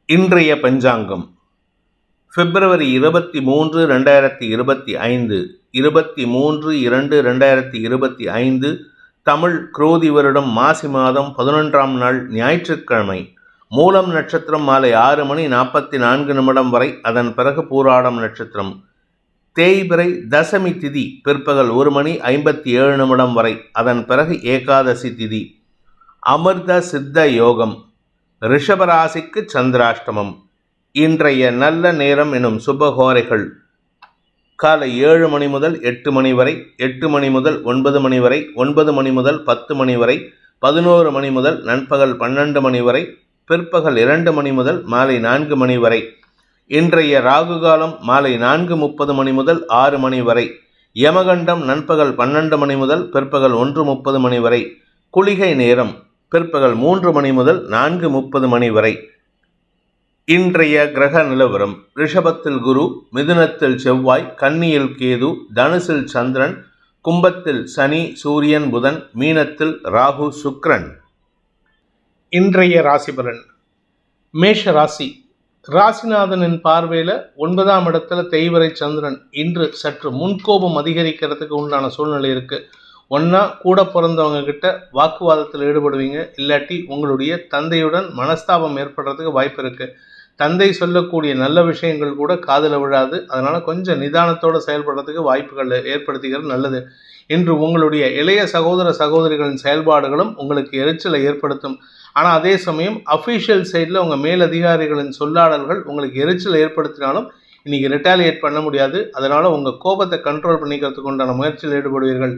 இன்றைய பஞ்சாங்கம் பிப்ரவரி 23, 2025 23/2/2025 தமிழ் குரோதி வருடம் மாசி மாதம் 11ஆம் நாள் ஞாயிற்றுக்கிழமை. மூலம் நட்சத்திரம் மாலை 6:44 வரை, அதன் பிறகு பூராடம் நட்சத்திரம். தேய்பிறை தசமி திதி பிற்பகல் 1:57 வரை, அதன் பிறகு ஏகாதசி திதி. அமிர்த சித்த யோகம். ரிஷபராசிக்கு சந்திராஷ்டமம். இன்றைய நல்ல நேரம் எனும் சுபகோரைகள்: காலை 7 மணி முதல் 8 மணி வரை, 8 மணி முதல் 9 மணி வரை, 9 மணி முதல் 10 மணி வரை, 11 மணி முதல் நண்பகல் 12 மணி வரை, பிற்பகல் 2 மணி முதல் மாலை 4 மணி வரை. இன்றைய ராகு காலம் மாலை 4:30 மணி முதல் 6 மணி வரை. யமகண்டம் நண்பகல் 12 மணி முதல் பிற்பகல் 1:30 மணி வரை. குளிகை நேரம் பிற்பகல் 3 மணி முதல் 4:30 மணி வரை. இன்றைய கிரக நிலவரம்: ரிஷபத்தில் குரு, மிதுனத்தில் செவ்வாய், கன்னியில் கேது, தனுசில் சந்திரன், கும்பத்தில் சனி, சூரியன், புதன், மீனத்தில் ராகு, சுக்கிரன். இன்றைய ராசிபலன்: மேஷ ராசி. ராசிநாதனின் பார்வையில் 9ஆம் இடத்துல தேய்பிறை சந்திரன் இன்று சற்று முன்கோபம் அதிகரிக்கிறதுக்கு உண்டான சூழ்நிலை இருக்குது. ஒன்றா கூட பிறந்தவங்க கிட்ட வாக்குவாதத்தில் ஈடுபடுவீங்க, இல்லாட்டி உங்களுடைய தந்தையுடன் மனஸ்தாபம் ஏற்படுறதுக்கு வாய்ப்பு இருக்குது. தந்தை சொல்லக்கூடிய நல்ல விஷயங்கள் கூட காதில் விழாது. அதனால் கொஞ்சம் நிதானத்தோடு செயல்படுறதுக்கு வாய்ப்புகள் ஏற்படுத்திக்கிறது நல்லது. இன்று உங்களுடைய இளைய சகோதர சகோதரிகளின் செயல்பாடுகளும் உங்களுக்கு எரிச்சலை ஏற்படுத்தும். ஆனால் அதே சமயம் அஃபீஷியல் சைடில் உங்கள் மேலதிகாரிகளின் சொல்லாடல்கள் உங்களுக்கு எரிச்சலை ஏற்படுத்தினாலும் இன்றைக்கி ரிட்டாலியேட் பண்ண முடியாது. அதனால் உங்கள் கோபத்தை கண்ட்ரோல் பண்ணிக்கிறதுக்கு உண்டான முயற்சியில் ஈடுபடுவீர்கள்.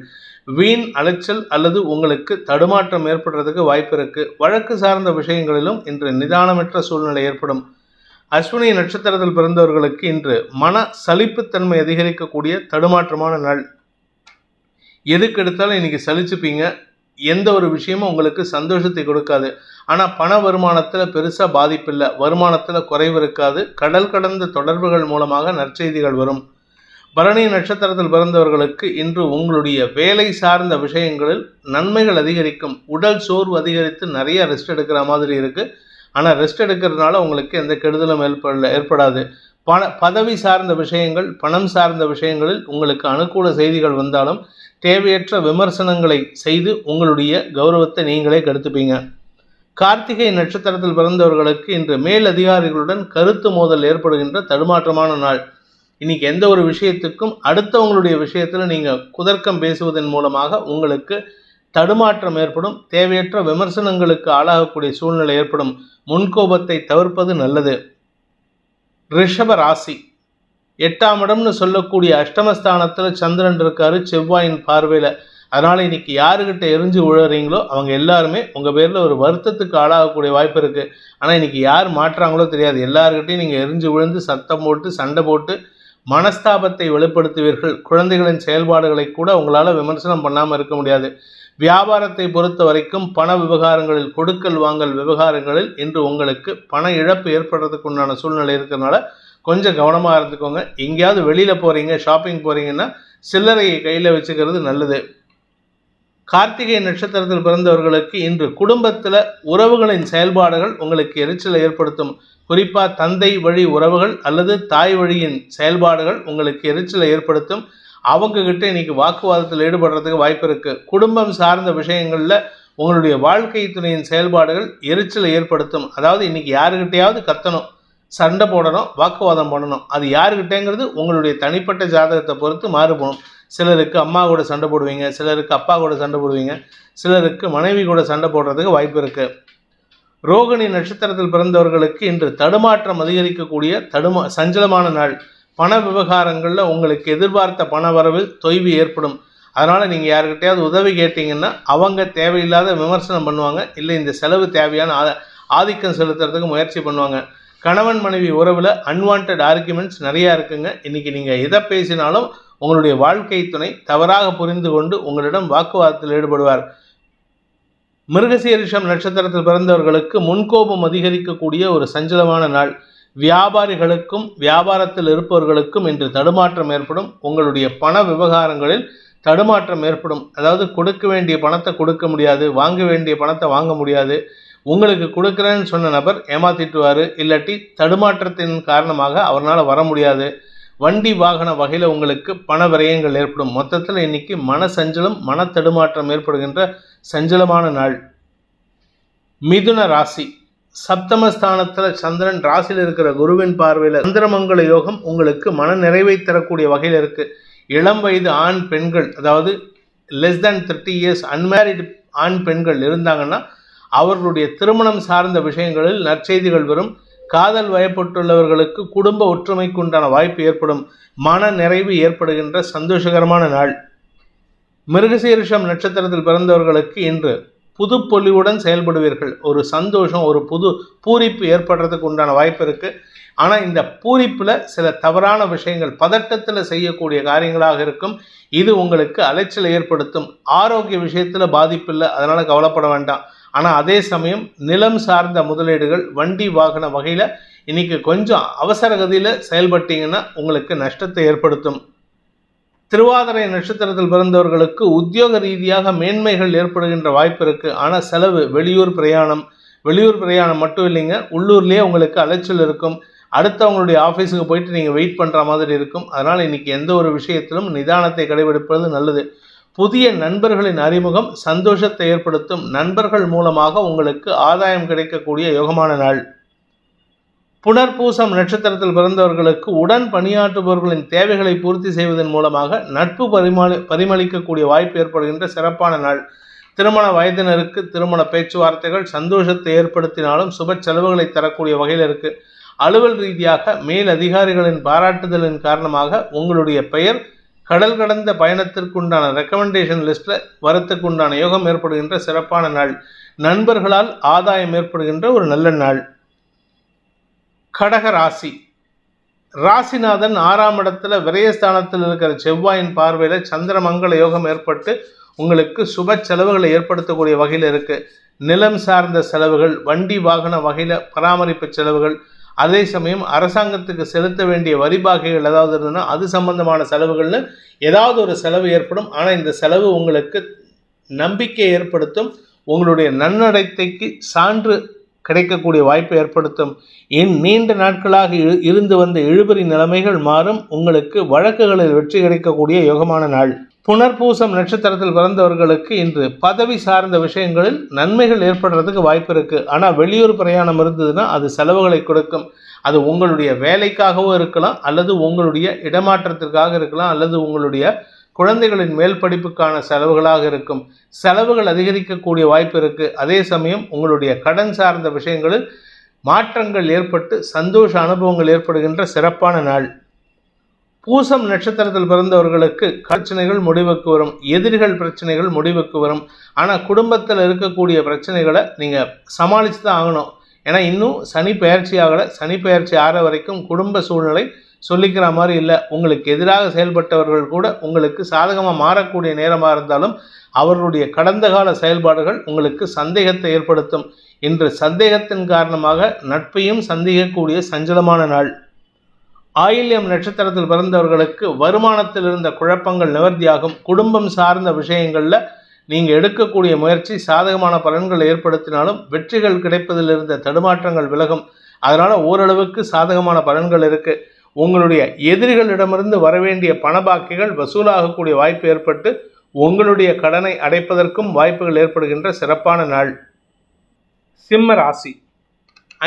வீண் அலைச்சல் அல்லது உங்களுக்கு தடுமாற்றம் ஏற்படுறதுக்கு வாய்ப்பு இருக்குது. வழக்கு சார்ந்த விஷயங்களிலும் இன்று நிதானமற்ற சூழ்நிலை ஏற்படும். அஸ்வினி நட்சத்திரத்தில் பிறந்தவர்களுக்கு இன்று மன சலிப்புத்தன்மை அதிகரிக்கக்கூடிய தடுமாற்றமான நாள். எதுக்கு எடுத்தாலும் இன்றைக்கி சலிச்சுப்பீங்க. எந்த ஒரு விஷயமும் உங்களுக்கு சந்தோஷத்தை கொடுக்காது. ஆனால் பண வருமானத்தில் பெருசாக பாதிப்பில்லை. வருமானத்தில் குறைவு இருக்காது. கடல் கடந்த தொடர்புகள் மூலமாக நற்செய்திகள் வரும். பரணி நட்சத்திரத்தில் பிறந்தவர்களுக்கு இன்று உங்களுடைய வேலை சார்ந்த விஷயங்களில் நன்மைகள் அதிகரிக்கும். உடல் சோர்வு அதிகரித்து நிறைய ரெஸ்ட் எடுக்கிற மாதிரி இருக்குது. ஆனால் ரெஸ்ட் எடுக்கிறதுனால உங்களுக்கு எந்த கெடுதலும் ஏற்படாது. பதவி சார்ந்த விஷயங்கள், பணம் சார்ந்த விஷயங்களில் உங்களுக்கு அனுகூல செய்திகள் வந்தாலும் தேவையற்ற விமர்சனங்களை செய்து உங்களுடைய கௌரவத்தை நீங்களே கெடுத்துப்பீங்க. கார்த்திகை நட்சத்திரத்தில் பிறந்தவர்களுக்கு இன்று மேலதிகாரிகளுடன் கருத்து மோதல் ஏற்படுகின்ற தடுமாற்றமான நாள். இன்னைக்கு எந்த ஒரு விஷயத்துக்கும் அடுத்தவங்களுடைய விஷயத்தில் நீங்கள் குதர்க்கம் பேசுவதன் மூலமாக உங்களுக்கு தடுமாற்றம் ஏற்படும். தேவையற்ற விமர்சனங்களுக்கு ஆளாகக்கூடிய சூழ்நிலை ஏற்படும். முன்கோபத்தை தவிர்ப்பது நல்லது. ரிஷப ராசி. 8ஆம் இடம்னு சொல்லக்கூடிய அஷ்டமஸ்தானத்தில் சந்திரன் இருக்காரு செவ்வாயின் பார்வையில். அதனால் இன்னைக்கு யாருக்கிட்ட எரிஞ்சு விழுறீங்களோ அவங்க எல்லாருமே உங்கள் பேரில் ஒரு வருத்தத்துக்கு ஆளாகக்கூடிய வாய்ப்பு இருக்குது. ஆனால் இன்னைக்கு யார் மாற்றாங்களோ தெரியாது. எல்லாருக்கிட்டையும் நீங்கள் எரிஞ்சு விழுந்து சத்தம் போட்டு சண்டை போட்டு மனஸ்தாபத்தை வெளிப்படுத்துவீர்கள். குழந்தைகளின் செயல்பாடுகளை கூட உங்களால் விமர்சனம் பண்ணாமல் இருக்க முடியாது. வியாபாரத்தை பொறுத்த வரைக்கும் பண விவகாரங்களில், கொடுக்கல் வாங்கல் விவகாரங்களில் இன்று உங்களுக்கு பண இழப்பு ஏற்படுறதுக்கு உண்டான சூழ்நிலை இருக்கிறதுனால கொஞ்சம் கவனமாக இருந்துக்கோங்க. எங்கேயாவது வெளியில் போகிறீங்க, ஷாப்பிங் போகிறீங்கன்னா சில்லறையை கையில் வச்சுக்கிறது நல்லது. கார்த்திகை நட்சத்திரத்தில் பிறந்தவர்களுக்கு இன்று குடும்பத்தில் உறவுகளின் செயல்பாடுகள் உங்களுக்கு எரிச்சலை ஏற்படுத்தும். குறிப்பாக தந்தை வழி உறவுகள் அல்லது தாய் வழியின் செயல்பாடுகள் உங்களுக்கு எரிச்சலை ஏற்படுத்தும். அவங்கக்கிட்ட இன்னைக்கு வாக்குவாதத்தில் ஈடுபடுறதுக்கு வாய்ப்பு இருக்குது. குடும்பம் சார்ந்த விஷயங்களில் உங்களுடைய வாழ்க்கை துணையின் செயல்பாடுகள் எரிச்சலை ஏற்படுத்தும். அதாவது இன்னைக்கு யாருக்கிட்டையாவது கத்தணும், சண்டை போடணும், வாக்குவாதம் பண்ணணும். அது யாருக்கிட்டேங்கிறது உங்களுடைய தனிப்பட்ட ஜாதகத்தை பொறுத்து மாறுபடும். சிலருக்கு அம்மா கூட சண்டை போடுவீங்க, சிலருக்கு அப்பா கூட சண்டை போடுவீங்க, சிலருக்கு மனைவி கூட சண்டை போடுறதுக்கு வாய்ப்பு இருக்குது. ரோகிணி நட்சத்திரத்தில் பிறந்தவர்களுக்கு இன்று தடுமாற்றம் அதிகரிக்கக்கூடிய சஞ்சலமான நாள். பண விவகாரங்களில் உங்களுக்கு எதிர்பார்த்த பண வரவில் தொய்வு ஏற்படும். அதனால் நீங்கள் யாருக்கிட்டையாவது உதவி கேட்டிங்கன்னா அவங்க தேவையில்லாத விமர்சனம் பண்ணுவாங்க, இல்லை இந்த செலவு தேவையான ஆதிக்கம் செலுத்துறதுக்கு முயற்சி பண்ணுவாங்க. கணவன் மனைவி உறவில் அன்வான்ட் ஆர்குமெண்ட்ஸ் நிறையா இருக்குங்க. இன்றைக்கி நீங்கள் எதை பேசினாலும் உங்களுடைய வாழ்க்கை துணை தவறாக புரிந்து கொண்டு உங்களிடம் வாக்குவாதத்தில் ஈடுபடுவார். மிருகசீரிஷம் நட்சத்திரத்தில் பிறந்தவர்களுக்கு முன்கோபம் அதிகரிக்கக்கூடிய ஒரு சஞ்சலமான நாள். வியாபாரிகளுக்கும் வியாபாரத்தில் இருப்பவர்களுக்கும் இன்று தடுமாற்றம் ஏற்படும். உங்களுடைய பண விவகாரங்களில் தடுமாற்றம் ஏற்படும். அதாவது கொடுக்க வேண்டிய பணத்தை கொடுக்க முடியாது, வாங்க வேண்டிய பணத்தை வாங்க முடியாது. உங்களுக்கு கொடுக்குறேன்னு சொன்ன நபர் ஏமாத்திட்டுவார், இல்லாட்டி தடுமாற்றத்தின் காரணமாக அவரால் வர முடியாது. வண்டி வாகன வகையில் உங்களுக்கு பண விரயங்கள் ஏற்படும். மொத்தத்தில் இன்னைக்கு மன சஞ்சலம், மன தடுமாற்றம் ஏற்படுகின்ற சஞ்சலமான நாள். மிதுன ராசி, சப்தமஸ்தானத்தில் சந்திரன், ராசியில் இருக்கிற குருவின் பார்வையில் சந்திரமங்கல யோகம் உங்களுக்கு மன நிறைவை தரக்கூடிய வகையில் இருக்கு. இளம் வயது ஆண் பெண்கள், அதாவது லெஸ் தேன் 30 இயர்ஸ் அன்மேரிடு ஆண் பெண்கள் இருந்தாங்கன்னா அவர்களுடைய திருமணம் சார்ந்த விஷயங்களில் நற்செய்திகள் வரும். காதல் வயப்பட்டுள்ளவர்களுக்கு குடும்ப ஒற்றுமைக்கு உண்டான வாய்ப்பு ஏற்படும். மன நிறைவு ஏற்படுகின்ற சந்தோஷகரமான நாள். மிருகசீரிஷம் நட்சத்திரத்தில் பிறந்தவர்களுக்கு இன்று புது பொலிவுடன் செயல்படுவீர்கள். ஒரு சந்தோஷம், ஒரு புது பூரிப்பு ஏற்படுறதுக்கு உண்டான வாய்ப்பு இருக்குது. ஆனால் இந்த பூரிப்பில் சில தவறான விஷயங்கள், பதட்டத்தில் செய்யக்கூடிய காரியங்களாக இருக்கும். இது உங்களுக்கு அலைச்சலை ஏற்படுத்தும். ஆரோக்கிய விஷயத்தில் பாதிப்பு இல்லை, அதனால் கவலைப்பட வேண்டாம். ஆனால் அதே சமயம் நிலம் சார்ந்த முதலீடுகள், வண்டி வாகன வகையில் இன்றைக்கி கொஞ்சம் அவசர கதியில் செயல்பட்டீங்கன்னா உங்களுக்கு நஷ்டத்தை ஏற்படுத்தும். திருவாதிரை நட்சத்திரத்தில் பிறந்தவர்களுக்கு உத்தியோக ரீதியாக மேன்மைகள் ஏற்படுகின்ற வாய்ப்பு இருக்குது. ஆனால் செலவு, வெளியூர் பிரயாணம் மட்டும் இல்லைங்க, உள்ளூர்லேயே உங்களுக்கு அலைச்சல் இருக்கும். அடுத்தவங்களுடைய ஆஃபீஸுக்கு போயிட்டு நீங்கள் வெயிட் பண்ணுற மாதிரி இருக்கும். அதனால் இன்றைக்கி எந்த ஒரு விஷயத்திலும் நிதானத்தை கடைபிடிப்பது நல்லது. புதிய நண்பர்களின் அறிமுகம் சந்தோஷத்தை ஏற்படுத்தும். நண்பர்கள் மூலமாக உங்களுக்கு ஆதாயம் கிடைக்கக்கூடிய யோகமான நாள். புனர்பூசம் நட்சத்திரத்தில் பிறந்தவர்களுக்கு உடன் பணியாற்றுபவர்களின் தேவைகளை பூர்த்தி செய்வதன் மூலமாக நட்பு பரிமளிக்கக்கூடிய வாய்ப்பு ஏற்படுகின்ற சிறப்பான நாள். திருமண வயதினருக்கு திருமண பேச்சுவார்த்தைகள் சந்தோஷத்தை ஏற்படுத்தினாலும் சுப செலவுகளை தரக்கூடிய வகையில் இருக்கு. அலுவல் ரீதியாக மேல் அதிகாரிகளின் பாராட்டுதலின் காரணமாக உங்களுடைய பெயர் கடல் கடந்த பயணத்திற்குண்டான ரெக்கமெண்டேஷன் லிஸ்ட்டில் வரத்துக்குண்டான யோகம் ஏற்படுகின்ற சிறப்பான நாள். நண்பர்களால் ஆதாயம் ஏற்படுகின்ற ஒரு நல்ல நாள். கடக ராசி, ராசிநாதன் 6ஆம் இடத்துல விரயஸ்தானத்தில் இருக்கிற செவ்வாயின் பார்வையில் சந்திரமங்கல யோகம் ஏற்பட்டு உங்களுக்கு சுப செலவுகளை ஏற்படுத்தக்கூடிய வகையில் இருக்குது. நிலம் சார்ந்த செலவுகள், வண்டி வாகன வகையில் பராமரிப்பு செலவுகள், அதே சமயம் அரசாங்கத்துக்கு செலுத்த வேண்டிய வரி பாகைகள் ஏதாவது இருந்ததுன்னா அது சம்பந்தமான செலவுகள்னு ஏதாவது ஒரு செலவு ஏற்படும். ஆனால் இந்த செலவு உங்களுக்கு நம்பிக்கை ஏற்படுத்தும். உங்களுடைய நன்னடத்தைக்கு சான்று கிடைக்கக்கூடிய வாய்ப்பை ஏற்படுத்தும். நீண்ட நாட்களாக இருந்து வந்த இழுபறி நிலைமைகள் மாறும். உங்களுக்கு வழக்குகளில் வெற்றி கிடைக்கக்கூடிய யோகமான நாள். புனர்பூசம் நட்சத்திரத்தில் பிறந்தவர்களுக்கு இன்று பதவி சார்ந்த விஷயங்களில் நன்மைகள் ஏற்படுறதுக்கு வாய்ப்பு இருக்குது. ஆனால் வெளியூர் பிரயாணம் இருந்ததுன்னா அது செலவுகளை கொடுக்கும். அது உங்களுடைய வேலைக்காகவும் இருக்கலாம், அல்லது உங்களுடைய இடமாற்றத்திற்காக இருக்கலாம், அல்லது உங்களுடைய குழந்தைகளின் மேல் படிப்புக்கான செலவுகளாக இருக்கும். செலவுகள் அதிகரிக்கக்கூடிய வாய்ப்பு இருக்குது. அதே சமயம் உங்களுடைய கடன் சார்ந்த விஷயங்களில் மாற்றங்கள் ஏற்பட்டு சந்தோஷ அனுபவங்கள் ஏற்படுகின்ற சிறப்பான நாள். பூசம் நட்சத்திரத்தில் பிறந்தவர்களுக்கு பிரச்சனைகள் முடிவுக்கு வரும். எதிரிகள் பிரச்சனைகள் முடிவுக்கு வரும். ஆனால் குடும்பத்தில் இருக்கக்கூடிய பிரச்சனைகளை நீங்கள் சமாளித்து தான் ஆகணும். ஏன்னா இன்னும் சனி பெயர்ச்சி ஆகலை. சனி பெயர்ச்சி ஆகிற வரைக்கும் குடும்ப சூழ்நிலை சொல்லிக்கிற மாதிரி இல்லை. உங்களுக்கு எதிராக செயல்பட்டவர்கள் கூட உங்களுக்கு சாதகமாக மாறக்கூடிய நேரமாக இருந்தாலும் அவர்களுடைய கடந்த கால செயல்பாடுகள் உங்களுக்கு சந்தேகத்தை ஏற்படுத்தும். இன்று சந்தேகத்தின் காரணமாக நட்பையும் சந்தேகக்கூடிய சஞ்சலமான நாள். ஆயில்யம் நட்சத்திரத்தில் பிறந்தவர்களுக்கு வருமானத்தில் இருந்த குழப்பங்கள் நிவர்த்தியாகும். குடும்பம் சார்ந்த விஷயங்களில் நீங்கள் எடுக்கக்கூடிய முயற்சி சாதகமான பலன்களை ஏற்படுத்தினாலும் வெற்றிகள் கிடைப்பதில் இருந்த தடுமாற்றங்கள் விலகும். அதனால் ஓரளவுக்கு சாதகமான பலன்கள் இருக்குது. உங்களுடைய எதிரிகளிடமிருந்து வரவேண்டிய பணபாக்கிகள் வசூலாகக்கூடிய வாய்ப்பு ஏற்பட்டு உங்களுடைய கடனை அடைப்பதற்கும் வாய்ப்புகள் ஏற்படுகின்ற சிறப்பான நாள். சிம்ம ராசி,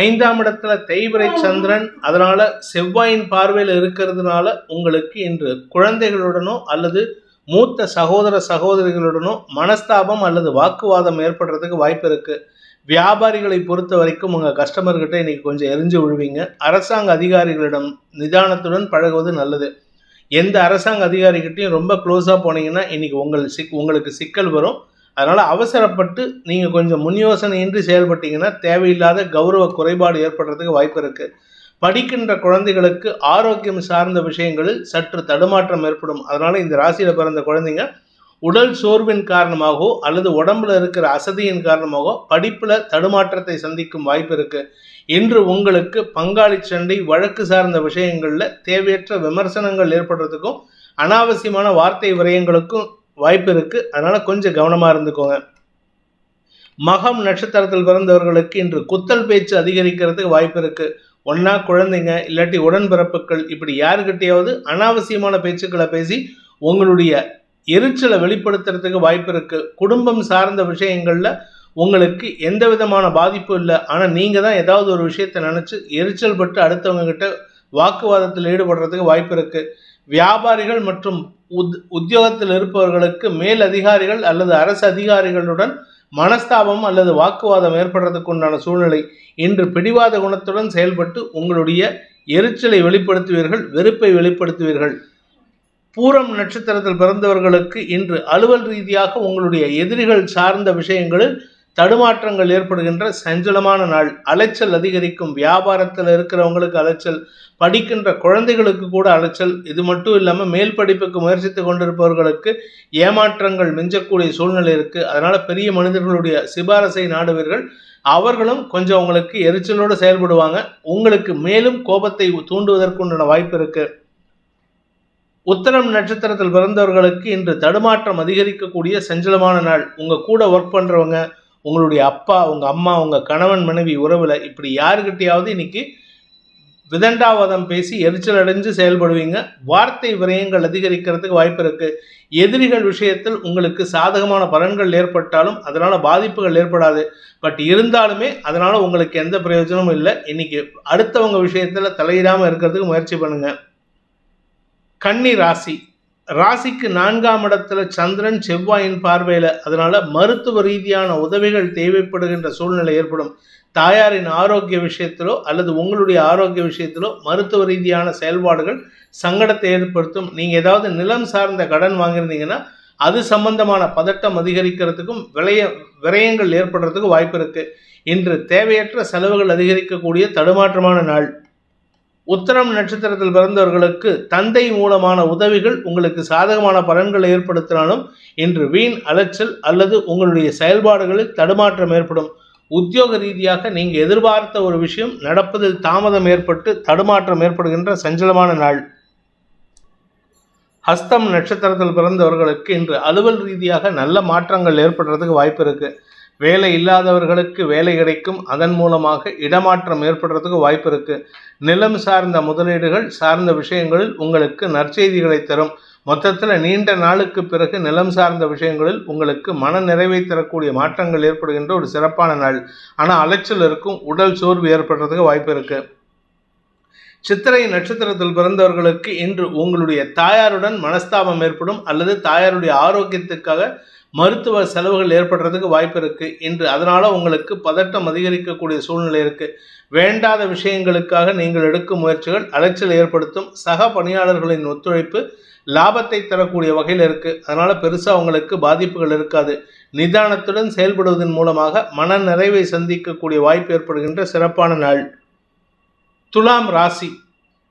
5ஆம் இடத்துல தேய்பிறை சந்திரன், அதனால செவ்வாயின் பார்வையில் இருக்கிறதுனால உங்களுக்கு இன்று குழந்தைகளுடனோ அல்லது மூத்த சகோதர சகோதரிகளுடனோ மனஸ்தாபம் அல்லது வாக்குவாதம் ஏற்படுறதுக்கு வாய்ப்பு இருக்குது. வியாபாரிகளை பொறுத்த வரைக்கும் உங்கள் கஸ்டமர்கிட்ட இன்றைக்கி கொஞ்சம் எரிஞ்சு விழுவீங்க. அரசாங்க அதிகாரிகளிடம் நிதானத்துடன் பழகுவது நல்லது. எந்த அரசாங்க அதிகாரிகிட்டையும் ரொம்ப க்ளோஸாக போனீங்கன்னா இன்றைக்கி உங்களுக்கு சிக்கல் வரும். அதனால் அவசரப்பட்டு நீங்கள் கொஞ்சம் முன் யோசனையின்றி செயல்பட்டீங்கன்னா தேவையில்லாத கௌரவ குறைபாடு ஏற்படுறதுக்கு வாய்ப்பு இருக்குது. படிக்கின்ற குழந்தைகளுக்கு ஆரோக்கியம் சார்ந்த விஷயங்களில் சற்று தடுமாற்றம் ஏற்படும். அதனால் இந்த ராசியில் பிறந்த குழந்தைங்க உடல் சோர்வின் காரணமாகவோ அல்லது உடம்புல இருக்கிற அசதியின் காரணமாகவோ படிப்பில் தடுமாற்றத்தை சந்திக்கும் வாய்ப்பு இருக்குது. இன்று உங்களுக்கு பங்காளி சண்டை, வழக்கு சார்ந்த விஷயங்களில் தேவையற்ற விமர்சனங்கள் ஏற்படுறதுக்கும் அனாவசியமான வார்த்தை விரயங்களுக்கும் வாய்ப்பு இருக்குது. அதனால் கொஞ்சம் கவனமாக இருந்துக்கோங்க. மகம் நட்சத்திரத்தில் பிறந்தவர்களுக்கு இன்று குத்தல் பேச்சு அதிகரிக்கிறதுக்கு வாய்ப்பு இருக்கு. ஒன்னா குழந்தைங்க இல்லாட்டி உடன்பிறப்புகள் இப்படி யாருக்கிட்டையாவது அனாவசியமான பேச்சுக்களை பேசி உங்களுடைய எரிச்சலை வெளிப்படுத்துறதுக்கு வாய்ப்பு இருக்கு. குடும்பம் சார்ந்த விஷயங்கள்ல உங்களுக்கு எந்த விதமான பாதிப்பும் இல்லை. ஆனால் நீங்கள் தான் ஏதாவது ஒரு விஷயத்தை நினச்சி எரிச்சல் பட்டு அடுத்தவங்க கிட்ட வாக்குவாதத்தில் ஈடுபடுறதுக்கு வாய்ப்பு இருக்கு. வியாபாரிகள் மற்றும் உத்தியோகத்தில் இருப்பவர்களுக்கு மேல் அதிகாரிகள் அல்லது அரசு அதிகாரிகளுடன் மனஸ்தாபம் அல்லது வாக்குவாதம் ஏற்படுறதுக்கு உண்டான சூழ்நிலை. இன்று பிடிவாத குணத்துடன் செயல்பட்டு உங்களுடைய எரிச்சலை வெளிப்படுத்துவீர்கள், வெறுப்பை வெளிப்படுத்துவீர்கள். பூரம் நட்சத்திரத்தில் பிறந்தவர்களுக்கு இன்று அலுவல் ரீதியாக உங்களுடைய எதிரிகள் சார்ந்த விஷயங்களில் தடுமாற்றங்கள் ஏற்படுகின்ற சஞ்சலமான நாள். அலைச்சல் அதிகரிக்கும். வியாபாரத்தில் இருக்கிறவங்களுக்கு அலைச்சல், படிக்கின்ற குழந்தைகளுக்கு கூட அலைச்சல். இது மட்டும் இல்லாமல் மேல் படிப்புக்கு முயற்சித்து கொண்டிருப்பவர்களுக்கு ஏமாற்றங்கள் மிஞ்சக்கூடிய சூழ்நிலை இருக்குது. அதனால் பெரிய மனிதர்களுடைய சிபாரசை நாடுவீர்கள். அவர்களும் கொஞ்சம் உங்களுக்கு எரிச்சலோடு செயல்படுவாங்க. உங்களுக்கு மேலும் கோபத்தை தூண்டுவதற்குண்டான வாய்ப்பு இருக்குது. உத்தரம் நட்சத்திரத்தில் பிறந்தவர்களுக்கு இன்று தடுமாற்றம் அதிகரிக்கக்கூடிய சஞ்சலமான நாள். உங்கள் கூட ஒர்க் பண்ணுறவங்க, உங்களுடைய அப்பா, உங்கள் அம்மா, உங்கள் கணவன் மனைவி உறவில் இப்படி யாருக்கிட்டையாவது இன்னைக்கு விதண்டாவாதம் பேசி எரிச்சல் அடைஞ்சு செயல்படுவீங்க. வார்த்தை விரயங்கள் அதிகரிக்கிறதுக்கு வாய்ப்பு இருக்குது. எதிரிகள் விஷயத்தில் உங்களுக்கு சாதகமான பலன்கள் ஏற்பட்டாலும் அதனால் பாதிப்புகள் ஏற்படாது. பட் இருந்தாலுமே அதனால் உங்களுக்கு எந்த பிரயோஜனமும் இல்லை. இன்னைக்கு அடுத்தவங்க விஷயத்தில் தலையிடாமல் இருக்கிறதுக்கு முயற்சி பண்ணுங்கள். கன்னி ராசி. ராசிக்கு 4ஆம் இடத்துல சந்திரன் செவ்வாயின் பார்வையில், அதனால மருத்துவ ரீதியான உதவிகள் தேவைப்படுகின்ற சூழ்நிலை ஏற்படும். தாயாரின் ஆரோக்கிய விஷயத்திலோ அல்லது உங்களுடைய ஆரோக்கிய விஷயத்திலோ மருத்துவ ரீதியான செயல்பாடுகள் சங்கடத்தை ஏற்படுத்தும். நீங்கள் ஏதாவது நிலம் சார்ந்த கடன் வாங்கியிருந்தீங்கன்னா அது சம்பந்தமான பதட்டம் அதிகரிக்கிறதுக்கும் விரயங்கள் ஏற்படுறதுக்கும் வாய்ப்பு இருக்கு. இன்று தேவையற்ற செலவுகள் அதிகரிக்கக்கூடிய தடுமாற்றமான நாள். உத்தரம் நட்சத்திரத்தில் பிறந்தவர்களுக்கு தந்தை மூலமான உதவிகள் உங்களுக்கு சாதகமான பலன்களை ஏற்படுத்தினாலும் இன்று வீண் அலைச்சல் அல்லது உங்களுடைய செயல்பாடுகளில் தடுமாற்றம் ஏற்படும். உத்தியோக ரீதியாக நீங்கள் எதிர்பார்த்த ஒரு விஷயம் நடப்பதில் தாமதம் ஏற்பட்டு தடுமாற்றம் ஏற்படுகின்ற சஞ்சலமான நாள். ஹஸ்தம் நட்சத்திரத்தில் பிறந்தவர்களுக்கு இன்று அலுவல் ரீதியாக நல்ல மாற்றங்கள் ஏற்படுறதுக்கு வாய்ப்பு இருக்கு. வேலை இல்லாதவர்களுக்கு வேலை கிடைக்கும். அதன் மூலமாக இடமாற்றம் ஏற்படுறதுக்கு வாய்ப்பு இருக்கு. நிலம் சார்ந்த முதலீடுகள் சார்ந்த விஷயங்களில் உங்களுக்கு நற்செய்திகளை தரும். மொத்தத்தில் நீண்ட நாளுக்கு பிறகு நிலம் சார்ந்த விஷயங்களில் உங்களுக்கு மன நிறைவை தரக்கூடிய மாற்றங்கள் ஏற்படுகின்ற ஒரு சிறப்பான நாள். ஆனால் அலைச்சல் இருக்கும். உடல் சோர்வு ஏற்படுறதுக்கு வாய்ப்பு இருக்கு. சித்திரை நட்சத்திரத்தில் பிறந்தவர்களுக்கு இன்று உங்களுடைய தாயாருடன் மனஸ்தாபம் ஏற்படும் அல்லது தாயாருடைய ஆரோக்கியத்துக்காக மருத்துவ செலவுகள் ஏற்படுறதுக்கு வாய்ப்பு இருக்கு. இன்று அதனால உங்களுக்கு பதட்டம் அதிகரிக்கக்கூடிய சூழ்நிலை இருக்கு. வேண்டாத விஷயங்களுக்காக நீங்கள் எடுக்கும் முயற்சிகள் அலைச்சல் ஏற்படுத்தும். சக பணியாளர்களின் ஒத்துழைப்பு லாபத்தை தரக்கூடிய வகையில் இருக்கு. அதனால பெருசா உங்களுக்கு பாதிப்புகள் இருக்காது. நிதானத்துடன் செயல்படுவதன் மூலமாக மன நிறைவை சந்திக்கக்கூடிய வாய்ப்பு ஏற்படுகின்ற சிறப்பான நாள். துலாம் ராசி.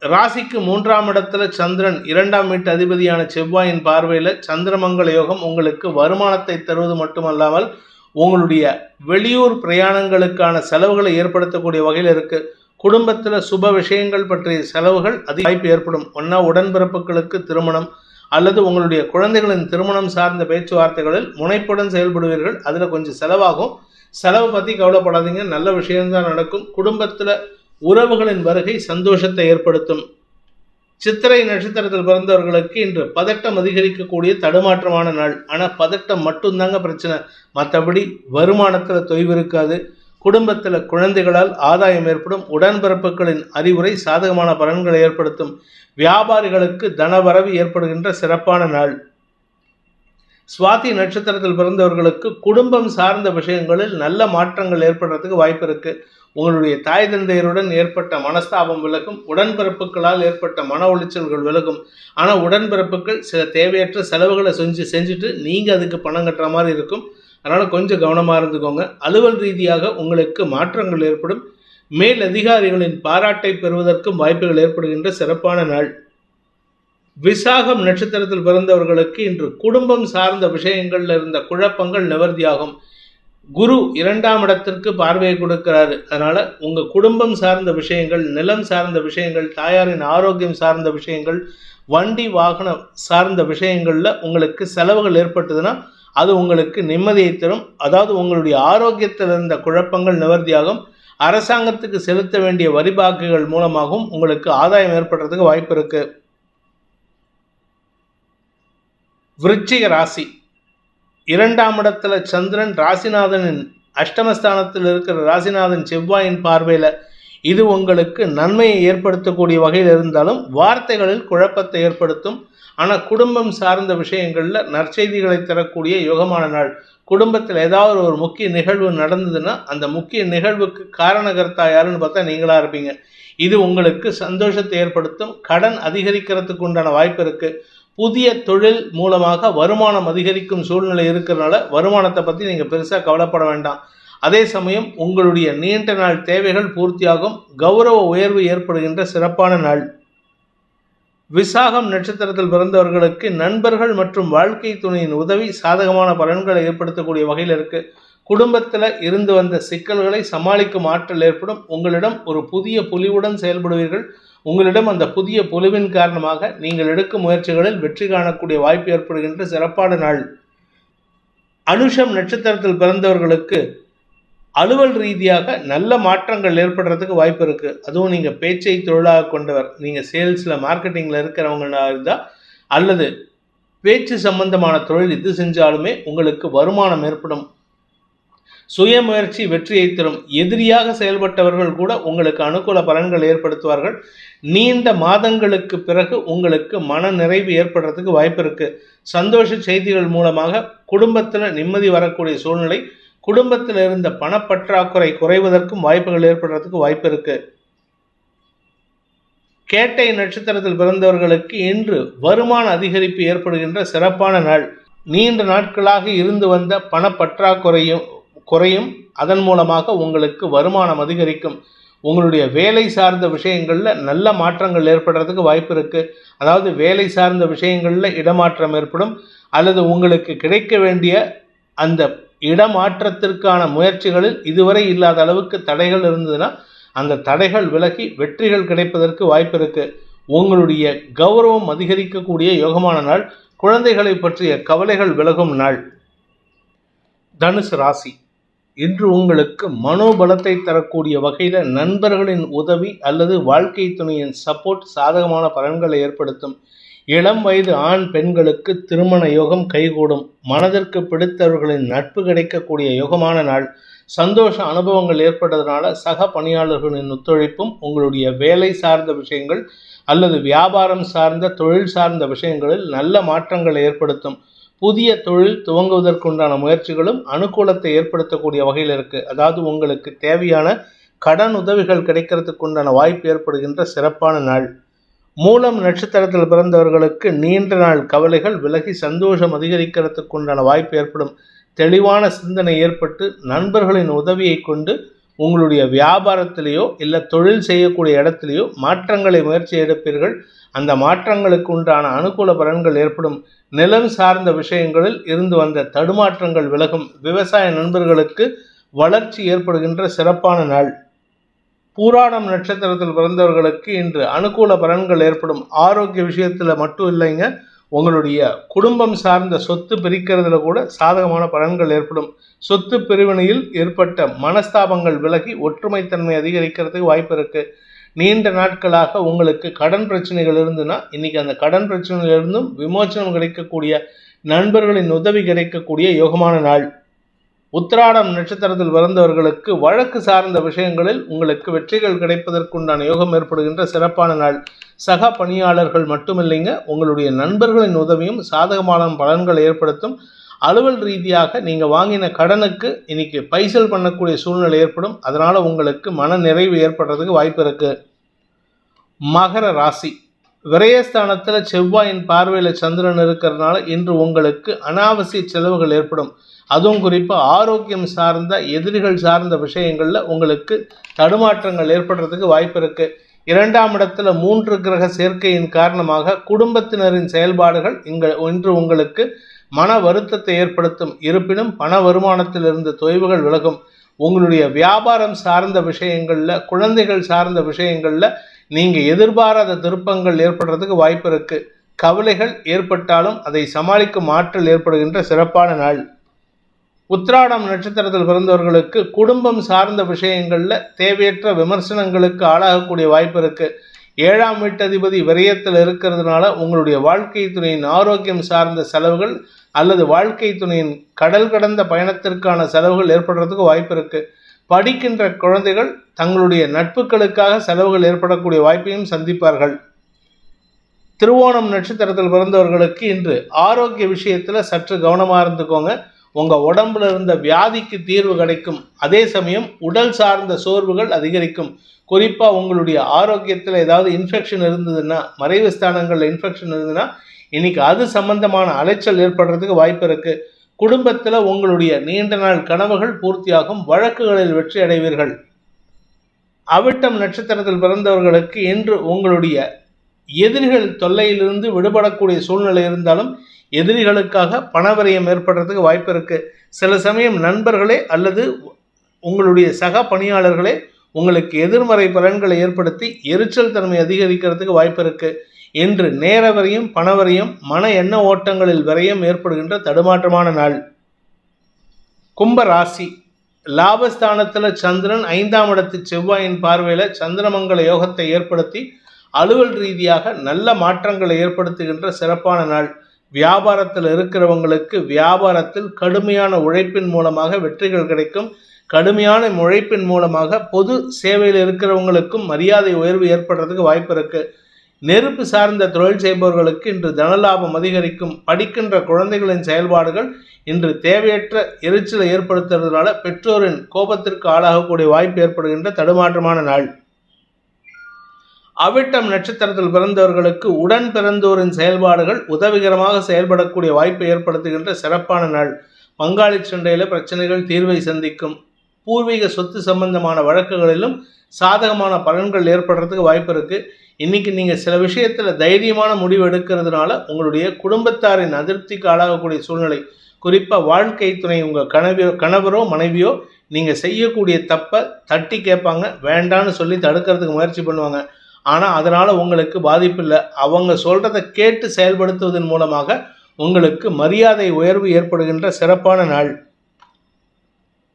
ராசிக்கு 3ஆம் இடத்துல சந்திரன் 2ஆம் வீட்டு அதிபதியான செவ்வாயின் பார்வையில் சந்திரமங்கல யோகம் உங்களுக்கு வருமானத்தை தருவது மட்டுமல்லாமல் உங்களுடைய வெளியூர் பிரயாணங்களுக்கான செலவுகளை ஏற்படுத்தக்கூடிய வகையில் இருக்கு. குடும்பத்தில் சுப விஷயங்கள் பற்றிய செலவுகள் அதிக வாய்ப்பு ஏற்படும். ஒன்றா உடன்பிறப்புகளுக்கு திருமணம் அல்லது உங்களுடைய குழந்தைகளின் திருமணம் சார்ந்த பேச்சுவார்த்தைகளில் முனைப்புடன் செயல்படுவீர்கள். அதில் கொஞ்சம் செலவாகும். செலவு பற்றி கவலைப்படாதீங்க, நல்ல விஷயம்தான் நடக்கும். குடும்பத்தில் உறவுகளின் வருகை சந்தோஷத்தை ஏற்படுத்தும். சித்திரை நட்சத்திரத்தில் பிறந்தவர்களுக்கு இன்று பதட்டம் அதிகரிக்கக்கூடிய தடுமாற்றமான நாள். ஆனால் பதட்டம் மட்டும்தாங்க பிரச்சனை, மற்றபடி வருமானத்தில் தொய்வு இருக்காது. குடும்பத்தில் குழந்தைகளால் ஆதாயம் ஏற்படும். உடன்பிறப்புகளின் அறிவுரை சாதகமான பலன்களை ஏற்படுத்தும். வியாபாரிகளுக்கு தனவரவு ஏற்படுகின்ற சிறப்பான நாள். சுவாதி நட்சத்திரத்தில் பிறந்தவர்களுக்கு குடும்பம் சார்ந்த விஷயங்களில் நல்ல மாற்றங்கள் ஏற்படுறதுக்கு வாய்ப்பு இருக்கு. உங்களுடைய தாய் தந்தையருடன் ஏற்பட்ட மனஸ்தாபம் விலகும். உடன்பிறப்புகளால் ஏற்பட்ட மன உளைச்சல்கள் விலகும். ஆனால் உடன்பிறப்புகள் சில தேவையற்ற செலவுகளை செஞ்சுட்டு நீங்கள் அதுக்கு பணம் கட்டுற மாதிரி இருக்கும். அதனால் கொஞ்சம் கவனமாக இருந்துக்கோங்க. அலுவல் ரீதியாக உங்களுக்கு மாற்றங்கள் ஏற்படும். மேல் அதிகாரிகளின் பாராட்டை பெறுவதற்கும் வாய்ப்புகள் ஏற்படுகின்ற சிறப்பான நாள். விசாகம் நட்சத்திரத்தில் பிறந்தவர்களுக்கு இன்று குடும்பம் சார்ந்த விஷயங்கள்ல இருந்த குழப்பங்கள் நிவர்த்தியாகும். குரு 2ஆம் இடத்திற்கு பார்வையை கொடுக்கிறாரு. அதனால உங்க குடும்பம் சார்ந்த விஷயங்கள், நிலம் சார்ந்த விஷயங்கள், தாயாரின் ஆரோக்கியம் சார்ந்த விஷயங்கள், வண்டி வாகனம் சார்ந்த விஷயங்கள்ல உங்களுக்கு செலவுகள் ஏற்பட்டதுன்னா அது உங்களுக்கு நிம்மதியை தரும். அதாவது உங்களுடைய ஆரோக்கியத்தில் இருந்த குழப்பங்கள் நிவர்த்தியாகும். அரசாங்கத்துக்கு செலுத்த வேண்டிய வரி பாக்குகள் மூலமாகவும் உங்களுக்கு ஆதாயம் ஏற்படுறதுக்கு வாய்ப்பு இருக்கு. விருச்சிக ராசி, 2ஆம் இடத்துல சந்திரன் ராசிநாதனின் அஷ்டமஸ்தானத்தில் இருக்கிற ராசிநாதன் செவ்வாயின் பார்வையில இது உங்களுக்கு நன்மையை ஏற்படுத்தக்கூடிய வகையில் இருந்தாலும் வார்த்தைகளில் குழப்பத்தை ஏற்படுத்தும். ஆனால் குடும்பம் சார்ந்த விஷயங்களில் நற்செய்திகளை தரக்கூடிய யோகமான நாள். குடும்பத்தில் ஏதாவது ஒரு முக்கிய நிகழ்வு நடந்ததுன்னா அந்த முக்கிய நிகழ்வுக்கு காரணகர்த்தா யாருன்னு பார்த்தா நீங்களாக இருப்பீங்க. இது உங்களுக்கு சந்தோஷத்தை ஏற்படுத்தும். கடன் அதிகரிக்கிறதுக்கு உண்டான வாய்ப்பு இருக்குது. புதிய தொழில் மூலமாக வருமானம் அதிகரிக்கும் சூழ்நிலை இருக்கிறனால வருமானத்தை பற்றி நீங்கள் பெருசாக கவலைப்பட வேண்டாம். அதே சமயம் உங்களுடைய நீண்ட நாள் தேவைகள் பூர்த்தியாகும். கௌரவ உயர்வு ஏற்படுகின்ற சிறப்பான நாள். விசாகம் நட்சத்திரத்தில் பிறந்தவர்களுக்கு நண்பர்கள் மற்றும் வாழ்க்கை துணையின் உதவி சாதகமான பலன்களை ஏற்படுத்தக்கூடிய வகையில் இருக்கு. குடும்பத்தில் இருந்து வந்த சிக்கல்களை சமாளிக்கும் ஆற்றல் ஏற்படும். உங்களிடம் ஒரு புதிய பொலிவுடன் செயல்படுவீர்கள். உங்களிடம் அந்த புதிய பொலிவின் காரணமாக நீங்கள் எடுக்கும் முயற்சிகளில் வெற்றி காணக்கூடிய வாய்ப்பு ஏற்படுகின்ற சிறப்பான நாள். அனுஷம் நட்சத்திரத்தில் பிறந்தவர்களுக்கு அலுவல் ரீதியாக நல்ல மாற்றங்கள் ஏற்படுறதுக்கு வாய்ப்பு இருக்குது. அதுவும் நீங்கள் பேச்சை தொழிலாக கொண்டவர், நீங்கள் சேல்ஸில் மார்க்கெட்டிங்கில் இருக்கிறவங்களா இருந்தால் அல்லது பேச்சு சம்பந்தமான தொழில் இது செஞ்சாலுமே உங்களுக்கு வருமானம் ஏற்படும். சுய முயற்சி வெற்றியை தரும். எதிரியாக செயல்பட்டவர்கள் கூட உங்களுக்கு அனுகூல பலன்கள் ஏற்படுத்துவார்கள். நீண்ட மாதங்களுக்கு பிறகு உங்களுக்கு மன நிறைவு ஏற்படுறதுக்கு வாய்ப்பு இருக்குது. சந்தோஷ செய்திகள் மூலமாக குடும்பத்தில் நிம்மதி வரக்கூடிய சூழ்நிலை. குடும்பத்தில் இருந்த பணப்பற்றாக்குறை குறைவதற்கும் வாய்ப்புகள் ஏற்படுறதுக்கு வாய்ப்பு இருக்கு. கேட்டை நட்சத்திரத்தில் பிறந்தவர்களுக்கு இன்று வருமான அதிகரிப்பு ஏற்படுகின்ற சிறப்பான நாள். நீண்ட நாட்களாக இருந்து வந்த பணப்பற்றாக்குறையும் குறையும். அதன் மூலமாக உங்களுக்கு வருமானம் அதிகரிக்கும். உங்களுடைய வேலை சார்ந்த விஷயங்களில் நல்ல மாற்றங்கள் ஏற்படுறதுக்கு வாய்ப்பு இருக்கு. அதாவது வேலை சார்ந்த விஷயங்களில் இடமாற்றம் ஏற்படும் அல்லது உங்களுக்கு கிடைக்க வேண்டிய அந்த இடமாற்றத்திற்கான முயற்சிகளில் இதுவரை இல்லாத அளவுக்கு தடைகள் இருந்ததுன்னா அந்த தடைகள் விலகி வெற்றிகள் கிடைப்பதற்கு வாய்ப்பு இருக்கு. உங்களுடைய கௌரவம் அதிகரிக்கக்கூடிய யோகமான நாள். குழந்தைகளை பற்றிய கவலைகள் விலகும் நாள். தனுசு ராசி, இன்று உங்களுக்கு மனோபலத்தை தரக்கூடிய வகையில் நண்பர்களின் உதவி அல்லது வாழ்க்கை துணையின் சப்போர்ட் சாதகமான பலன்களை ஏற்படுத்தும். இளம் வயது ஆண் பெண்களுக்கு திருமண யோகம் கைகூடும். மனதிற்கு பிடித்தவர்களின் நட்பு கிடைக்கக்கூடிய யோகமான நாள். சந்தோஷ அனுபவங்கள் ஏற்பட்டதுனால சக பணியாளர்களின் ஒத்துழைப்பும் உங்களுடைய வேலை சார்ந்த விஷயங்கள் அல்லது வியாபாரம் சார்ந்த தொழில் சார்ந்த விஷயங்களில் நல்ல மாற்றங்களை ஏற்படுத்தும். புதிய தொழில் துவங்குவதற்குண்டான முயற்சிகளும் அனுகூலத்தை ஏற்படுத்தக்கூடிய வகையில் இருக்குது. அதாவது உங்களுக்கு தேவையான கடன் உதவிகள் கிடைக்கிறதுக்கு உண்டான வாய்ப்பு ஏற்படுகின்ற சிறப்பான நாள். மூலம் நட்சத்திரத்தில் பிறந்தவர்களுக்கு நீண்ட நாள் கவலைகள் விலகி சந்தோஷம் அதிகரிக்கிறதுக்கு உண்டான வாய்ப்பு ஏற்படும். தெளிவான சிந்தனை ஏற்பட்டு நண்பர்களின் உதவியை கொண்டு உங்களுடைய வியாபாரத்திலேயோ இல்லை தொழில் செய்யக்கூடிய இடத்திலேயோ மாற்றங்களை முயற்சி எடுப்பீர்கள். அந்த மாற்றங்களுக்கு உண்டான அனுகூல பலன்கள் ஏற்படும். நிலம் சார்ந்த விஷயங்களில் இருந்து வந்த தடுமாற்றங்கள் விலகும். விவசாய நண்பர்களுக்கு வளர்ச்சி ஏற்படுகின்ற சிறப்பான நாள். பூராடம் நட்சத்திரத்தில் பிறந்தவர்களுக்கு இன்று அனுகூல பலன்கள் ஏற்படும். ஆரோக்கிய விஷயத்தில் மட்டும் இல்லைங்க, உங்களுடைய குடும்பம் சார்ந்த சொத்து பிரிக்கிறதுல கூட சாதகமான பலன்கள் ஏற்படும். சொத்து பிரிவினையில் ஏற்பட்ட மனஸ்தாபங்கள் விலகி ஒற்றுமைத்தன்மை அதிகரிக்கிறதுக்கு வாய்ப்பு இருக்கு. நீண்ட நாட்களாக உங்களுக்கு கடன் பிரச்சனைகள் இருந்துன்னா இன்னைக்கு அந்த கடன் பிரச்சனைகளிலிருந்தும் விமோசனம் கிடைக்கக்கூடிய நண்பர்களின் உதவி கிடைக்கக்கூடிய யோகமான நாள். உத்திராடம் நட்சத்திரத்தில் பிறந்தவர்களுக்கு வழக்கு சார்ந்த விஷயங்களில் உங்களுக்கு வெற்றிகள் கிடைப்பதற்குண்டான யோகம் ஏற்படுகின்ற சிறப்பான நாள். சக பணியாளர்கள் மட்டுமில்லைங்க, உங்களுடைய நண்பர்களின் உதவியும் சாதகமான பலன்களை ஏற்படுத்தும். அலுவல் ரீதியாக நீங்கள் வாங்கின கடனுக்கு இன்னைக்கு பைசல் பண்ணக்கூடிய சூழ்நிலை ஏற்படும். அதனால் உங்களுக்கு மன நிறைவு ஏற்படுறதுக்கு வாய்ப்பு இருக்கு. மகர ராசி, விரயஸ்தானத்தில் செவ்வாயின் பார்வையில் சந்திரன் இருக்கிறதுனால இன்று உங்களுக்கு அனாவசிய செலவுகள் ஏற்படும். அதுவும் குறிப்பாக ஆரோக்கியம் சார்ந்த எதிரிகள் சார்ந்த விஷயங்களில் உங்களுக்கு தடுமாற்றங்கள் ஏற்படுறதுக்கு வாய்ப்பு இருக்குது. 2ஆம் இடத்துல 3 கிரக சேர்க்கையின் காரணமாக குடும்பத்தினரின் செயல்பாடுகள் இன்று உங்களுக்கு மன வருத்தத்தை ஏற்படுத்தும். இருப்பினும் பண வருமானத்தில் இருந்து தொய்வுகள் விலகும். உங்களுடைய வியாபாரம் சார்ந்த விஷயங்களில் குழந்தைகள் சார்ந்த விஷயங்களில் நீங்கள் எதிர்பாராத திருப்பங்கள் ஏற்படுறதுக்கு வாய்ப்பு இருக்குது. கவலைகள் ஏற்பட்டாலும் அதை சமாளிக்கும் ஆற்றல் ஏற்படுகின்ற சிறப்பான நாள். உத்திராடம் நட்சத்திரத்தில் பிறந்தவர்களுக்கு குடும்பம் சார்ந்த விஷயங்கள்ல தேவையற்ற விமர்சனங்களுக்கு ஆளாகக்கூடிய வாய்ப்பு இருக்கு. 7ஆம் வீட்டதிபதி விரயத்தில் இருக்கிறதுனால உங்களுடைய வாழ்க்கை துணையின் ஆரோக்கியம் சார்ந்த செலவுகள் அல்லது வாழ்க்கை துணையின் கடல் கடந்த பயணத்திற்கான செலவுகள் ஏற்படுறதுக்கு வாய்ப்பு இருக்கு. படிக்கின்ற குழந்தைகள் தங்களுடைய நட்புகளுக்காக செலவுகள் ஏற்படக்கூடிய வாய்ப்பையும் சந்திப்பார்கள். திருவோணம் நட்சத்திரத்தில் பிறந்தவர்களுக்கு இன்று ஆரோக்கிய விஷயத்துல சற்று கவனமா இருந்துக்கோங்க. உங்க உடம்புல இருந்த வியாதிக்கு தீர்வு கிடைக்கும். அதே சமயம் உடல் சார்ந்த சோர்வுகள் அதிகரிக்கும். குறிப்பா உங்களுடைய ஆரோக்கியத்தில் ஏதாவது இன்ஃபெக்ஷன் இருந்ததுன்னா, மறைவு ஸ்தானங்கள்ல இன்ஃபெக்ஷன் இருந்ததுன்னா இன்னைக்கு அது சம்பந்தமான அலைச்சல் ஏற்படுறதுக்கு வாய்ப்பு இருக்கு. குடும்பத்தில் உங்களுடைய நீண்ட நாள் கனவுகள் பூர்த்தியாகும். வழக்குகளில் வெற்றி அடைவீர்கள். அவிட்டம் நட்சத்திரத்தில் பிறந்தவர்களுக்கு இன்று உங்களுடைய எதிரிகள் தொல்லையிலிருந்து விடுபடக்கூடிய சூழ்நிலை இருந்தாலும் எதிரிகளுக்காக பணவரியம் ஏற்படுறதுக்கு வாய்ப்பு இருக்கு. சில சமயம் நண்பர்களே அல்லது உங்களுடைய சக பணியாளர்களே உங்களுக்கு எதிர்மறை பலன்களை ஏற்படுத்தி எரிச்சல் தன்மை அதிகரிக்கிறதுக்கு வாய்ப்பு இருக்கு. இன்று நேர வரையும் பணவரையும் மன எண்ண ஓட்டங்களில் வரையும் ஏற்படுகின்ற தடுமாற்றமான நாள். கும்ப ராசி. லாபஸ்தானத்தில் சந்திரன் 5ஆம் இடத்து செவ்வாயின் பார்வையில் சந்திரமங்கல யோகத்தை ஏற்படுத்தி அலுவல் ரீதியாக நல்ல மாற்றங்களை ஏற்படுத்துகின்ற சிறப்பான நாள். வியாபாரத்தில் இருக்கிறவங்களுக்கு வியாபாரத்தில் கடுமையான உழைப்பின் மூலமாக வெற்றிகள் கிடைக்கும். கடுமையான உழைப்பின் மூலமாக பொது சேவையில் இருக்கிறவங்களுக்கும் மரியாதை உயர்வு ஏற்படுறதுக்கு வாய்ப்பு இருக்கு. நெருப்பு சார்ந்த தொழில் செய்பவர்களுக்கு இன்று தனலாபம் அதிகரிக்கும். படிக்கின்ற குழந்தைகளின் செயல்பாடுகள் இன்று தேவையற்ற எரிச்சலை ஏற்படுத்துறதுனால பெற்றோரின் கோபத்திற்கு ஆளாகக்கூடிய வாய்ப்பு ஏற்படுகின்ற தடுமாற்றமான நாள். அவிட்டம் நட்சத்திரத்தில் பிறந்தவர்களுக்கு உடன் பிறந்தோரின் செயல்பாடுகள் உதவிகரமாக செயல்படக்கூடிய வாய்ப்பை ஏற்படுத்துகின்ற சிறப்பான நாள். பங்காளி சண்டையில் பிரச்சனைகள் தீர்வை சந்திக்கும். பூர்வீக சொத்து சம்பந்தமான வழக்குகளிலும் சாதகமான பலன்கள் ஏற்படுறதுக்கு வாய்ப்பு இருக்கு. இன்னைக்கு நீங்கள் சில விஷயத்தில் தைரியமான முடிவு எடுக்கிறதுனால உங்களுடைய குடும்பத்தாரின் அதிருப்திக்கு ஆளாகக்கூடிய சூழ்நிலை. குறிப்பாக வாழ்க்கை துணை உங்கள் கணவரோ மனைவியோ நீங்கள் செய்யக்கூடிய தப்பை தட்டி கேட்பாங்க. வேண்டான்னு சொல்லி தடுக்கிறதுக்கு முயற்சி பண்ணுவாங்க. ஆனால் அதனால் உங்களுக்கு பாதிப்பு இல்லை. அவங்க சொல்கிறத கேட்டு செயல்படுத்துவதன் மூலமாக உங்களுக்கு மரியாதை உயர்வு ஏற்படுகின்ற சிறப்பான நாள்.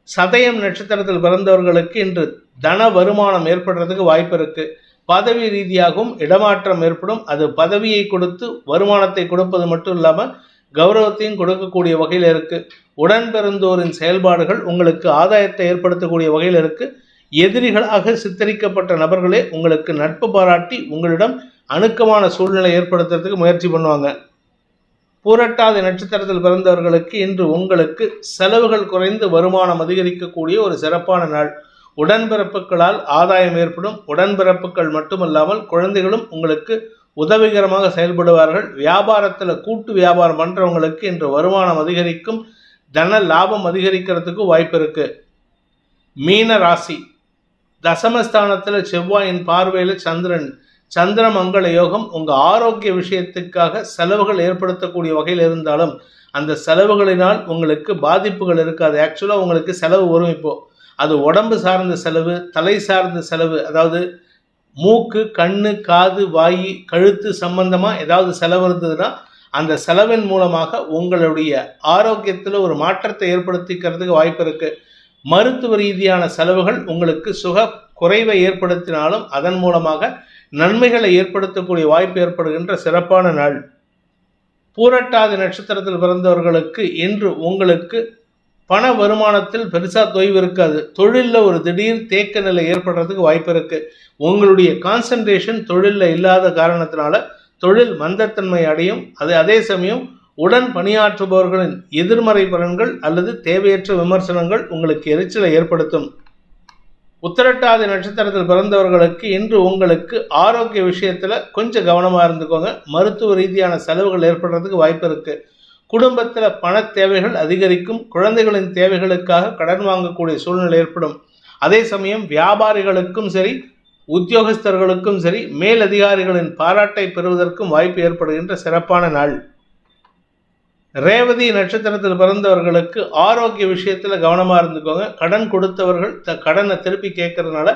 சதயம் நட்சத்திரத்தில் பிறந்தவர்களுக்கு இன்று தன வருமானம் ஏற்படுறதுக்கு வாய்ப்பு இருக்கு. பதவி ரீதியாகவும் இடமாற்றம் ஏற்படும். அது பதவியை கொடுத்து வருமானத்தை கொடுப்பது மட்டும் இல்லாமல் கௌரவத்தையும் கொடுக்கக்கூடிய வகையில் இருக்கு. உடன் பிறந்தோரின் செயல்பாடுகள் உங்களுக்கு ஆதாயத்தை ஏற்படுத்தக்கூடிய வகையில் இருக்கு. எதிரிகளாக சித்தரிக்கப்பட்ட நபர்களே உங்களுக்கு நட்பு பாராட்டி உங்களிடம் அணுக்கமான சூழ்நிலை ஏற்படுத்துறதுக்கு முயற்சி பண்ணுவாங்க. பூரட்டாதி நட்சத்திரத்தில் பிறந்தவர்களுக்கு இன்று உங்களுக்கு செலவுகள் குறைந்து வருமானம் அதிகரிக்கக்கூடிய ஒரு சிறப்பான நாள். உடன்பிறப்புகளால் ஆதாயம் ஏற்படும். உடன்பிறப்புகள் மட்டுமல்லாமல் குழந்தைகளும் உங்களுக்கு உதவிகரமாக செயல்படுவார்கள். வியாபாரத்தில் கூட்டு வியாபாரம் பண்ணுறவங்களுக்கு இன்று வருமானம் அதிகரிக்கும். தன லாபம் அதிகரிக்கிறதுக்கு வாய்ப்பு இருக்கு. மீன ராசி. தசமஸ்தானத்தில் செவ்வாயின் பார்வையில் சந்திரமங்கல யோகம் உங்கள் ஆரோக்கிய விஷயத்துக்காக செலவுகள் ஏற்படுத்தக்கூடிய வகையில் இருந்தாலும் அந்த செலவுகளினால் உங்களுக்கு பாதிப்புகள் இருக்காது. ஆக்சுவலாக உங்களுக்கு செலவு வரும். இப்போது அது உடம்பு சார்ந்த செலவு, தலை சார்ந்த செலவு, அதாவது மூக்கு, கண்ணு, காது, வாய், கழுத்து சம்பந்தமாக ஏதாவது செலவு இருந்ததுன்னா அந்த செலவின் மூலமாக உங்களுடைய ஆரோக்கியத்தில் ஒரு மாற்றத்தை ஏற்படுத்திக்கிறதுக்கு வாய்ப்பு இருக்குது. மருத்துவ ரீதியான செலவுகள் உங்களுக்கு சுக குறைவை ஏற்படுத்தினாலும் அதன் மூலமாக நன்மைகளை ஏற்படுத்தக்கூடிய வாய்ப்பு ஏற்படுகின்ற சிறப்பான நாள். பூரட்டாதி நட்சத்திரத்தில் பிறந்தவர்களுக்கு இன்று உங்களுக்கு பண வருமானத்தில் பெருசாக தொய்வு இருக்காது. தொழிலில் ஒரு திடீர் தேக்க நிலை ஏற்படுறதுக்கு வாய்ப்பு இருக்கு. உங்களுடைய கான்சன்ட்ரேஷன் தொழிலில் இல்லாத காரணத்தினால தொழில் மந்தத்தன்மை அடையும். அதே சமயம் உடன் பணியாற்றுபவர்களின் எதிர்மறை பலன்கள் அல்லது தேவையற்ற விமர்சனங்கள் உங்களுக்கு எரிச்சலை ஏற்படுத்தும். உத்திரட்டாதி நட்சத்திரத்தில் பிறந்தவர்களுக்கு இன்று உங்களுக்கு ஆரோக்கிய விஷயத்தில் கொஞ்சம் கவனமாக இருந்துக்கோங்க. மருத்துவ ரீதியான செலவுகள் ஏற்படுறதுக்கு வாய்ப்பு இருக்குது. குடும்பத்தில் பண தேவைகள் அதிகரிக்கும். குழந்தைகளின் தேவைகளுக்காக கடன் வாங்கக்கூடிய சூழ்நிலை ஏற்படும். அதே சமயம் வியாபாரிகளுக்கும் சரி, உத்தியோகஸ்தர்களுக்கும் சரி, மேலதிகாரிகளின் பாராட்டை பெறுவதற்கும் வாய்ப்பு ஏற்படுகின்ற சிறப்பான நாள். ரேவதி நட்சத்திரத்தில் பிறந்தவர்களுக்கு ஆரோக்கிய விஷயத்தில் கவனமாக இருந்துக்கோங்க. கடன் கொடுத்தவர்கள் கடனை திருப்பி கேட்கறதுனால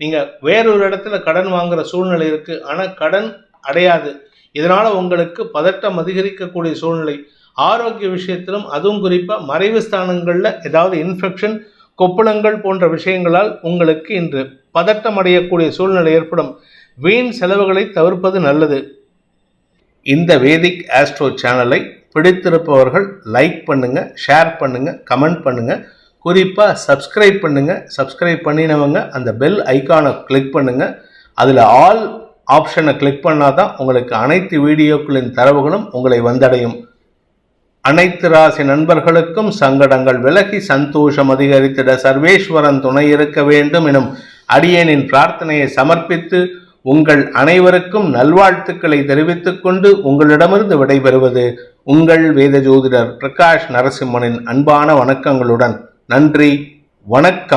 நீங்கள் வேறொரு இடத்துல கடன் வாங்குகிற சூழ்நிலை இருக்குது. ஆனால் கடன் அடையாது. இதனால் உங்களுக்கு பதட்டம் அதிகரிக்கக்கூடிய சூழ்நிலை. ஆரோக்கிய விஷயத்திலும் அதுவும் குறிப்பாக மறைவு ஸ்தானங்களில் ஏதாவது இன்ஃபெக்ஷன், கொப்புளங்கள் போன்ற விஷயங்களால் உங்களுக்கு இன்று பதட்டம் அடையக்கூடிய சூழ்நிலை ஏற்படும். வீண் செலவுகளை தவிர்ப்பது நல்லது. இந்த வேதிக் ஆஸ்ட்ரோ சேனலை பிடித்திருப்பவர்கள் லைக் பண்ணுங்க, ஷேர் பண்ணுங்க, கமெண்ட் பண்ணுங்க, குறிப்பாக சப்ஸ்கிரைப் பண்ணுங்க. சப்ஸ்கிரைப் பண்ணினவங்க அந்த பெல் ஐக்கானை கிளிக் பண்ணுங்க. அதில் ஆல் ஆப்ஷனை கிளிக் பண்ணாதான் உங்களுக்கு அனைத்து வீடியோக்களின் தரவுகளும் உங்களை வந்தடையும். அனைத்து ராசி நண்பர்களுக்கும் சங்கடங்கள் விலகி சந்தோஷம் அதிகரித்திட சர்வேஸ்வரன் துணை இருக்க வேண்டும் எனும் அடியேனின் பிரார்த்தனையை சமர்ப்பித்து உங்கள் அனைவருக்கும் நல்வாழ்த்துக்களை தெரிவித்துக் கொண்டு உங்களிடமிருந்து விடைபெறுவது உங்கள் வேத ஜோதிடர் பிரகாஷ் நரசிம்மனின் அன்பான வணக்கங்களுடன். நன்றி, வணக்கம்.